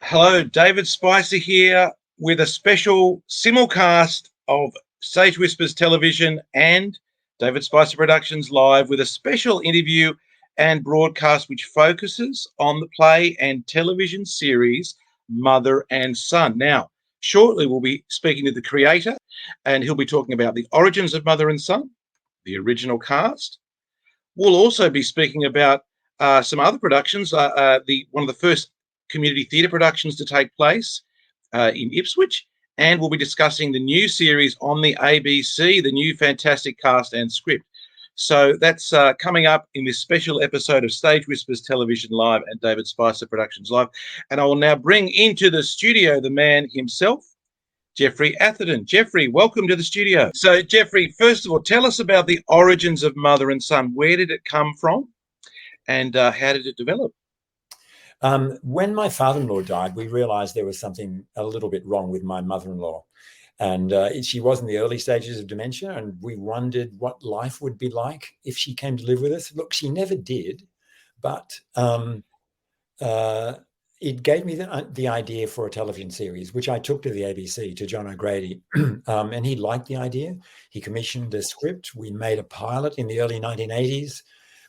Hello, David Spicer here with a special simulcast of Sage Whispers Television and David Spicer Productions Live with a special interview and broadcast which focuses on the play and television series Mother and Son. Now, shortly we'll be speaking to the creator and he'll be talking about the origins of Mother and Son, the original cast. We'll also be speaking about some other productions, one of the first community theatre productions to take place in Ipswich, and we'll be discussing the new series on the ABC, the new fantastic cast and script. So that's coming up in this special episode of Stage Whispers Television Live and David Spicer Productions Live. And I will now bring into the studio the man himself, Geoffrey Atherden. Geoffrey, welcome to the studio. So, Geoffrey, first of all, tell us about the origins of Mother and Son. Where did it come from, and how did it develop? When my father-in-law died, we realized there was something a little bit wrong with my mother-in-law. And she was in the early stages of dementia, and we wondered what life would be like if she came to live with us. Look, she never did, but it gave me the idea for a television series, which I took to the ABC, to John O'Grady, and he liked the idea. He commissioned a script. We made a pilot in the early 1980s,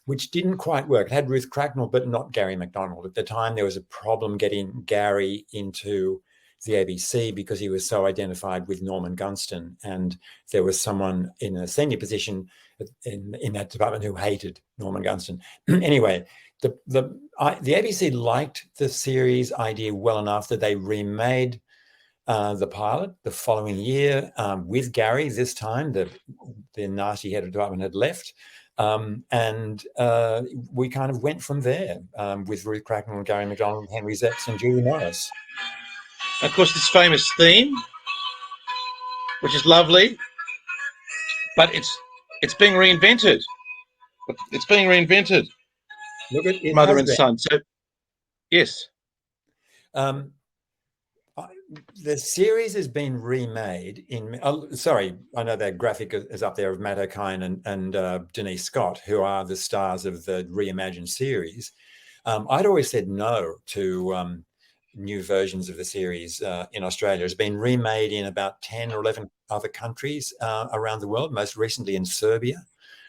which didn't quite work. It had Ruth Cracknell, but not Gary MacDonald. At the time, there was a problem getting Gary into the ABC because he was so identified with Norman Gunston, and there was someone in a senior position in that department who hated Norman Gunston. Anyway, the ABC liked the series idea well enough that they remade the pilot the following year with Gary. This time, the nasty head of department had left. And we kind of went from there with Ruth Cracknell and Gary MacDonald, Henry Zetz and Julie Morris. Of course, this famous theme, which is lovely, but it's being reinvented. It's being reinvented. Look at it, Mother and Son. So, yes. The series has been remade in. Sorry, I know that graphic is up there of Matt O'Kine and Denise Scott, who are the stars of the reimagined series. I'd always said no to new versions of the series in Australia. It's been remade in about 10 or 11 other countries around the world, most recently in Serbia.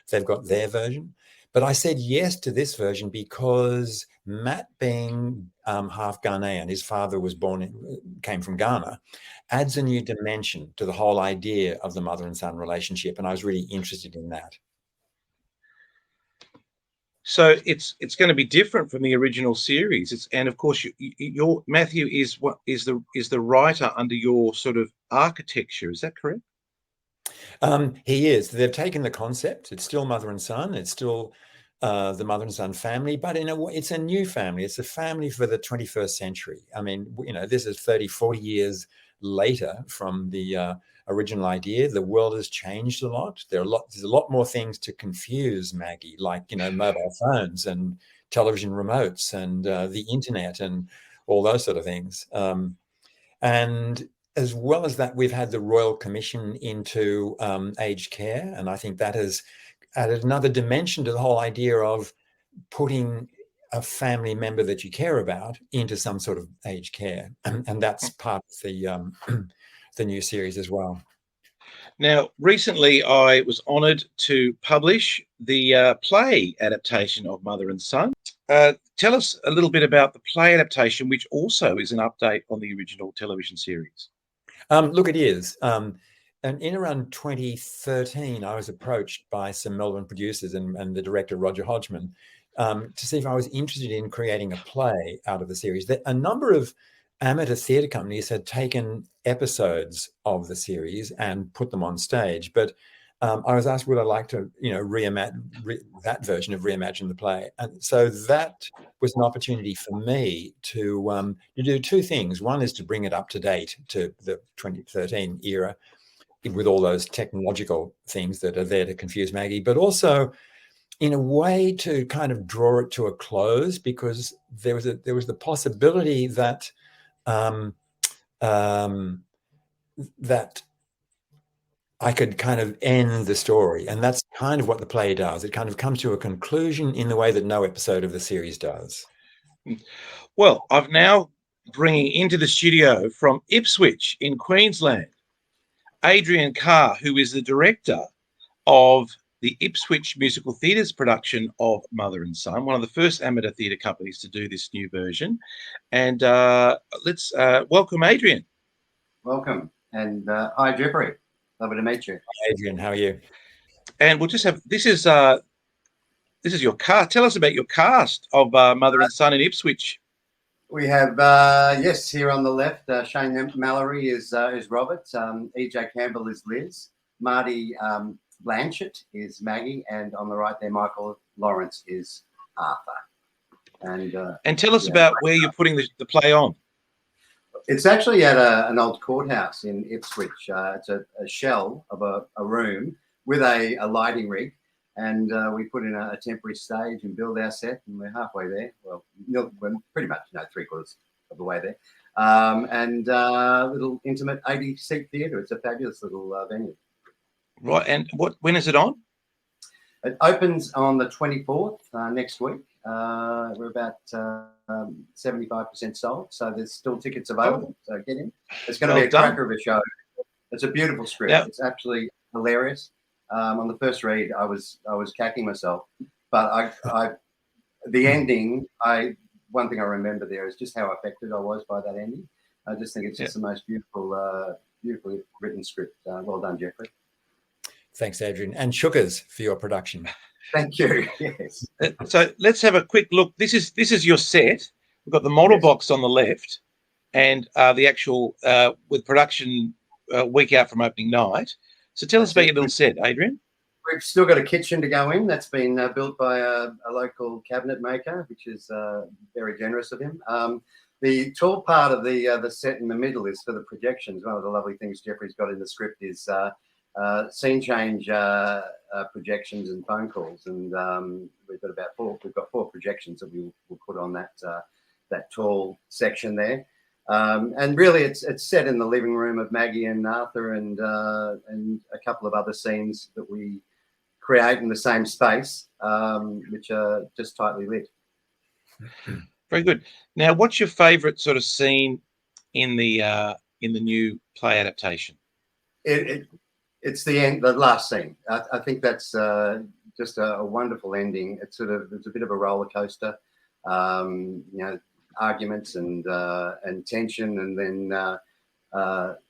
They've got their version. But I said yes to this version because Matt, being half Ghanaian, his father came from Ghana, adds a new dimension to the whole idea of the mother and son relationship, and I was really interested in that. So it's going to be different from the original series. And of course, your Matthew is the writer under your sort of architecture. Is that correct? He is. They've taken the concept. It's still mother and son. It's still the mother and son family, but in a way, it's a new family. It's a family for the 21st century. I mean, this is 30, 40 years later from the original idea. The world has changed a lot. There's a lot more things to confuse Maggie, like, mobile phones and television remotes and the internet and all those sort of things. And as well as that, we've had the Royal Commission into aged care, and I think that has added another dimension to the whole idea of putting a family member that you care about into some sort of aged care, and that's part of the new series as well. Now, recently I was honoured to publish the play adaptation of Mother and Son. Tell us a little bit about the play adaptation, which also is an update on the original television series. Look, it is. And in around 2013, I was approached by some Melbourne producers and the director, Roger Hodgman, to see if I was interested in creating a play out of the series. A number of amateur theatre companies had taken episodes of the series and put them on stage, but I was asked, would I like to, that version of Reimagine the Play? And so that was an opportunity for me to do two things. One is to bring it up to date to the 2013 era with all those technological things that are there to confuse Maggie, but also in a way to kind of draw it to a close, because there was the possibility that that I could kind of end the story. And that's kind of what the play does. It kind of comes to a conclusion in the way that no episode of the series does. Well, I've now bringing into the studio from Ipswich in Queensland, Adrian Carr, who is the director of the Ipswich Musical Theatre's production of Mother and Son, one of the first amateur theatre companies to do this new version. And let's welcome Adrian. Welcome. And hi, Geoffrey. Lovely to meet you. Hi, Adrian, how are you? And we'll just have, this is your cast. Tell us about your cast of Mother and Son in Ipswich. We have, yes, here on the left, Shane Mallory is Robert, E.J. Campbell is Liz, Marty Blanchett is Maggie, and on the right there, Michael Lawrence is Arthur. And tell us about where you're putting the play on. It's actually at an old courthouse in Ipswich. It's a shell of a room with a lighting rig. And we put in a temporary stage and build our set, and we're halfway there. Well, we're pretty much 3/4 of the way there. And little intimate 80-seat theatre. It's a fabulous little venue. Right, and when is it on? It opens on the 24th next week. We're about 75% sold, so there's still tickets available. So get in. It's going to be a cracker of a show. It's a beautiful script. Yep. It's absolutely hilarious. On the first read, I was cacking myself, but the ending. One thing I remember there is just how affected I was by that ending. I just think it's just the most beautiful, beautifully written script. Well done, Geoffrey. Thanks, Adrian, and Sugars for your production. Thank you. Yes. So let's have a quick look. This is your set. We've got the model box on the left, and the actual with production week out from opening night. So tell us about your little set, Adrian. We've still got a kitchen to go in. That's been built by a local cabinet maker, which is very generous of him. The tall part of the set in the middle is for the projections. One of the lovely things Geoffrey's got in the script is scene change projections and phone calls, and we've got four projections that we'll put on that tall section there. And really, it's set in the living room of Maggie and Arthur, and a couple of other scenes that we create in the same space, which are just tightly lit. Very good. Now, what's your favourite sort of scene in the new play adaptation? It's the end, the last scene. I think that's just a wonderful ending. It's a bit of a roller coaster. Arguments and tension, and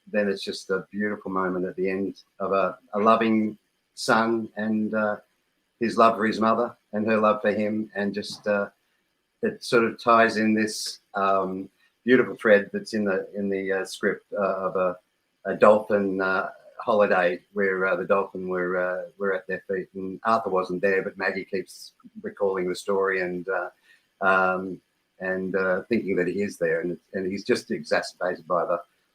then it's just a beautiful moment at the end of a loving son and his love for his mother and her love for him, and just it sort of ties in this beautiful thread that's in the script of a dolphin holiday where the dolphin were at their feet, and Arthur wasn't there, but Maggie keeps recalling the story and thinking that he is there, and he's just exacerbated by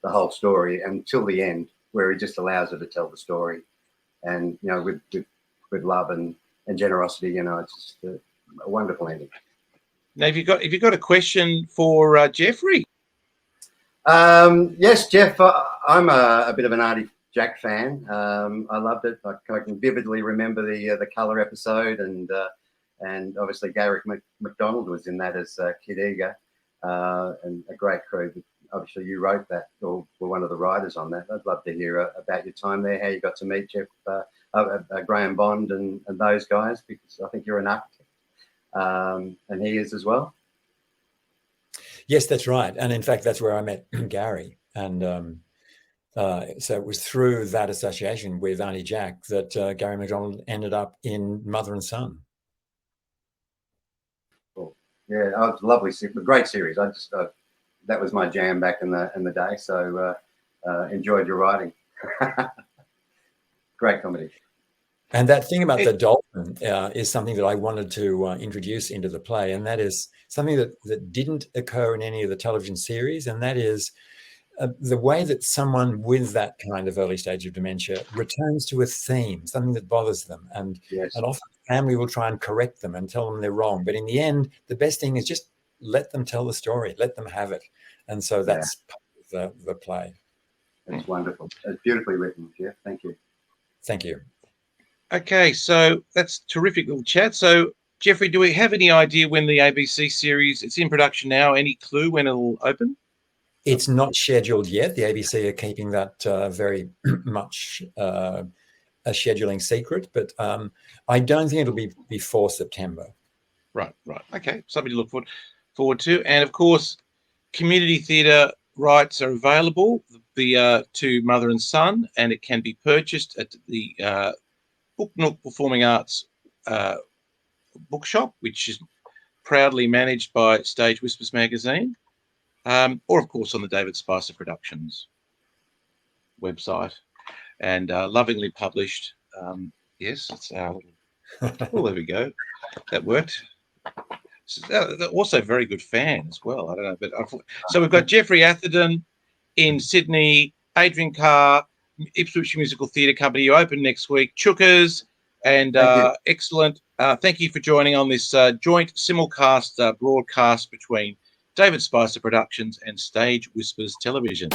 the whole story until the end, where he just allows her to tell the story, and with love and generosity. It's just a wonderful ending. Now, have you got a question for Geoffrey? Yes, Jeff. I'm a bit of an Artie Jack fan. I loved it. I can vividly remember the colour episode, and obviously Garrick MacDonald was in that as Kid Eager, and a great crew. Obviously, you wrote that, or were one of the writers on that. I'd love to hear about your time there, how you got to meet Jeff, Graham Bond and those guys, because I think you're an architect, and he is as well. Yes, that's right. And in fact, that's where I met Gary. And so it was through that association with Artie Jack that Gary MacDonald ended up in Mother and Son. Yeah, oh, it's a lovely, great series. I just that was my jam back in the day. So enjoyed your writing. Great comedy. And that thing about the dolphin is something that I wanted to introduce into the play, and that is something that didn't occur in any of the television series, and that is the way that someone with that kind of early stage of dementia returns to a theme, something that bothers them, and often the family will try and correct them and tell them they're wrong. But in the end, the best thing is just let them tell the story, let them have it. And so that's part of the play. It's wonderful. It's beautifully written, Jeff. Thank you. Thank you. Okay, so that's terrific little chat. So, Geoffrey, do we have any idea when the ABC series, it's in production now, any clue when it'll open? It's not scheduled yet. The ABC are keeping that very much a scheduling secret, but I don't think it'll be before September. Right. Okay, something to look forward to. And of course, community theatre rights are available to Mother and Son, and it can be purchased at the Book Nook Performing Arts bookshop, which is proudly managed by Stage Whispers magazine, or of course on the David Spicer Productions website, and lovingly published. Yes, it's our little. Oh, there we go. That worked. They're also very good fan as well. I don't know, but so we've got Geoffrey Atherden in Sydney, Adrian Carr, Ipswich Musical Theatre Company. You open next week. Chookers, and excellent. Thank you for joining on this joint simulcast broadcast between David Spicer Productions and Stage Whispers Television.